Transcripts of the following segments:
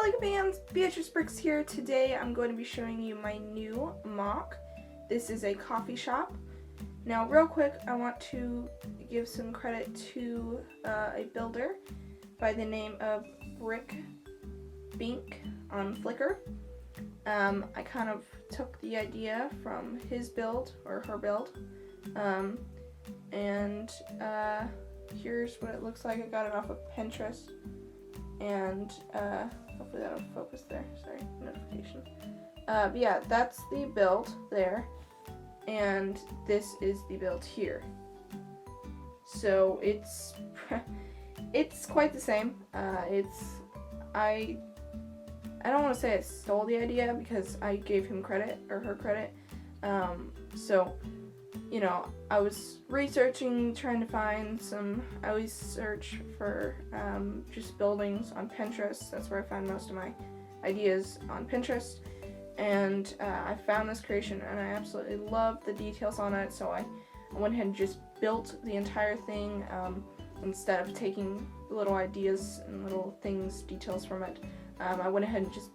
Lego fans, Beatrice Brooks here. Today I'm going to be showing you my new MOC. This is a coffee shop. Now real quick, I want to give some credit to a builder by the name of Rick Bink on Flickr. I kind of took the idea from his build, or her build, and here's what it looks like. I got it off of Pinterest, and hopefully that'll focus there. Sorry, notification. But yeah, that's the build there, and this is the build here. So it's it's quite the same. I don't want to say I stole the idea because I gave him credit, or her credit. So, you know, I was researching, trying to find some, I always search for just buildings on Pinterest. That's where I find most of my ideas, on Pinterest. And I found this creation and I absolutely love the details on it. So I went ahead and just built the entire thing instead of taking little ideas and little things, details from it. I went ahead and just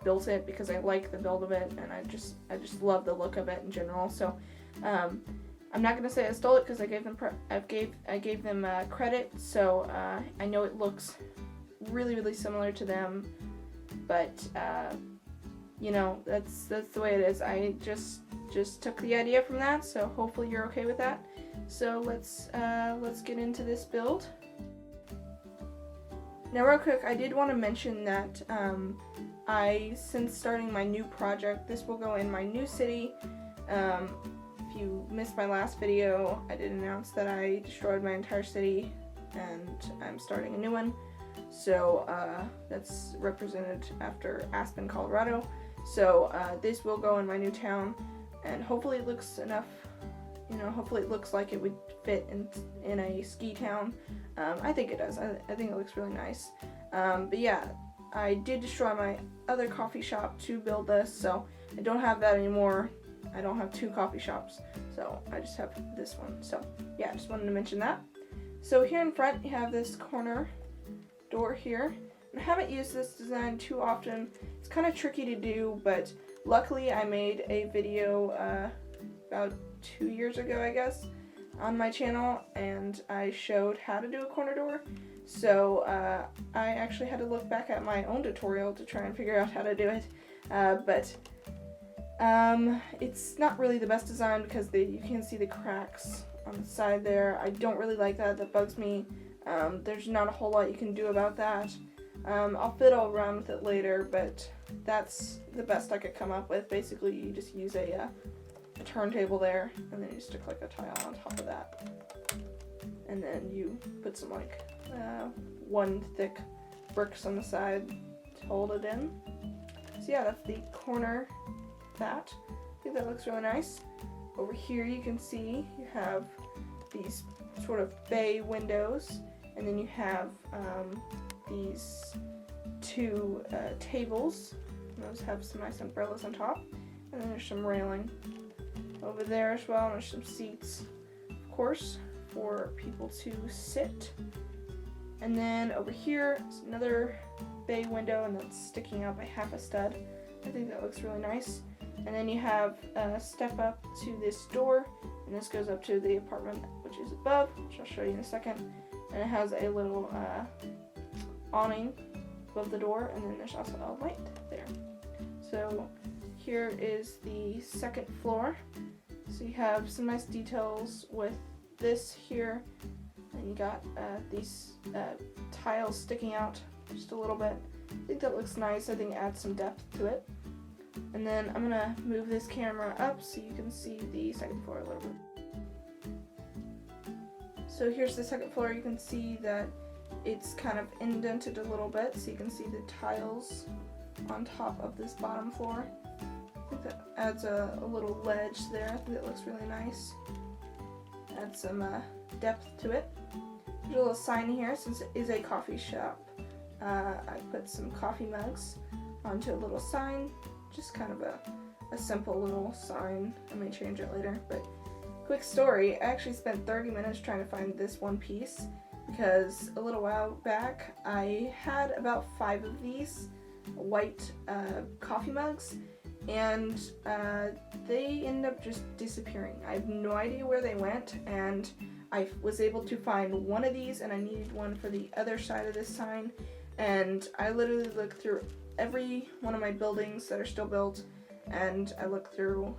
built it because I like the build of it, and I just love the look of it in general. So I'm not gonna say I stole it because I gave them credit. So I know it looks really similar to them, but you know, that's the way it is. I just took the idea from that. So hopefully you're okay with that. So let's get into this build. Now real quick, I did want to mention that since starting my new project, this will go in my new city. If you missed my last video, I did announce that I destroyed my entire city and I'm starting a new one. So that's represented after Aspen, Colorado. So this will go in my new town, and hopefully it looks enough, you know, hopefully it looks like it would fit in a ski town. I think it does. I think it looks really nice. But yeah, I did destroy my other coffee shop to build this, so I don't have that anymore. I don't have two coffee shops, so I just have this one. So yeah, I just wanted to mention that. So here in front, you have this corner door here. I haven't used this design too often. It's kind of tricky to do, but luckily I made a video about 2 years ago, I guess, on my channel, and I showed how to do a corner door. So I actually had to look back at my own tutorial to try and figure out how to do it, but it's not really the best design because you can see the cracks on the side there. I don't really like that. That bugs me. There's not a whole lot you can do about that. I'll fiddle around with it later, but that's the best I could come up with. Basically, you just use a turntable there, and then you stick like a tile on top of that, and then you put some like one thick bricks on the side to hold it in. So yeah, that's the corner. I think that looks really nice. Over here you can see you have these sort of bay windows, and then you have these two tables. Those have some nice umbrellas on top, and then there's some railing over there as well, and there's some seats, of course, for people to sit. And then over here is another bay window, and that's sticking out by half a stud. I think that looks really nice. And then you have a step up to this door, and this goes up to the apartment, which is above, which I'll show you in a second. And it has a little awning above the door, and then there's also a light there. So here is the second floor. So you have some nice details with this here, and you got these tiles sticking out just a little bit. I think that looks nice. I think it adds some depth to it. And then I'm gonna move this camera up so you can see the second floor a little bit. So here's the second floor. You can see that it's kind of indented a little bit, so you can see the tiles on top of this bottom floor. I think that adds a little ledge there. I think that looks really nice. Adds some depth to it. There's a little sign here, since it is a coffee shop. I put some coffee mugs onto a little sign. Just kind of a simple little sign. I may change it later, but quick story. I actually spent 30 minutes trying to find this one piece because a little while back I had about 5 of these white coffee mugs, and they ended up just disappearing. I have no idea where they went, and I was able to find one of these, and I needed one for the other side of this sign, and I literally looked through every one of my buildings that are still built, and I looked through,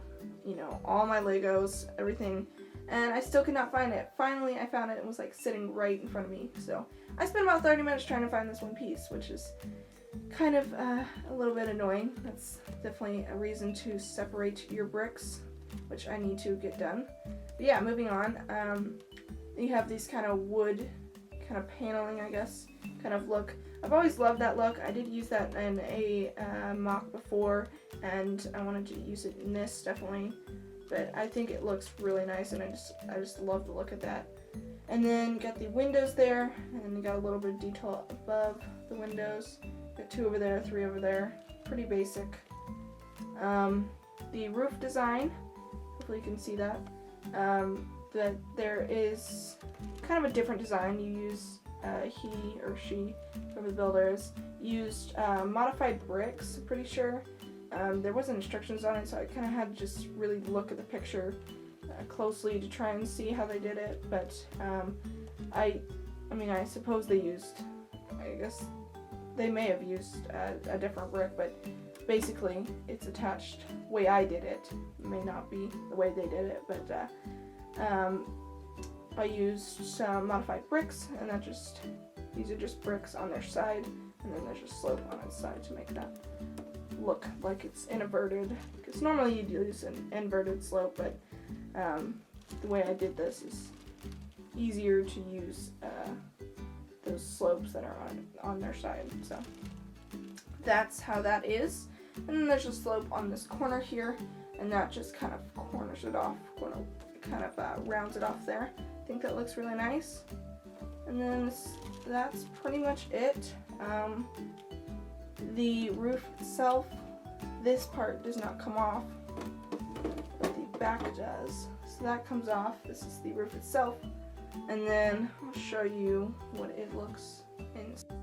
you know, all my Legos, everything, and I still could not find it. Finally, I found it. It was like sitting right in front of me. So I spent about 30 minutes trying to find this one piece, which is kind of a little bit annoying. That's definitely a reason to separate your bricks, which I need to get done. But yeah, moving on. You have these kind of wood, kind of paneling, I guess, kind of look. I've always loved that look. I did use that in a MOC before, and I wanted to use it in this definitely. But I think it looks really nice, and I just love the look of that. And then you got the windows there, and then you got a little bit of detail above the windows. Got 2 over there, 3 over there. Pretty basic. The roof design, hopefully you can see that. That there is kind of a different design. You use he or she, whoever the builder is, used modified bricks, I'm pretty sure. There wasn't instructions on it, so I kind of had to just really look at the picture closely to try and see how they did it. But I mean, I suppose they used, I guess they may have used a different brick, but basically it's attached the way I did it. It may not be the way they did it, but I used some modified bricks, and these are just bricks on their side, and then there's a slope on its side to make that look like it's inverted, because normally you'd use an inverted slope, but the way I did this is easier to use those slopes that are on their side. So that's how that is. And then there's a slope on this corner here, and that just kind of corners it off, kind of rounds it off there. I think that looks really nice. And then that's pretty much it. The roof itself, this part does not come off, but the back does. So that comes off. This is the roof itself. And then I'll show you what it looks inside.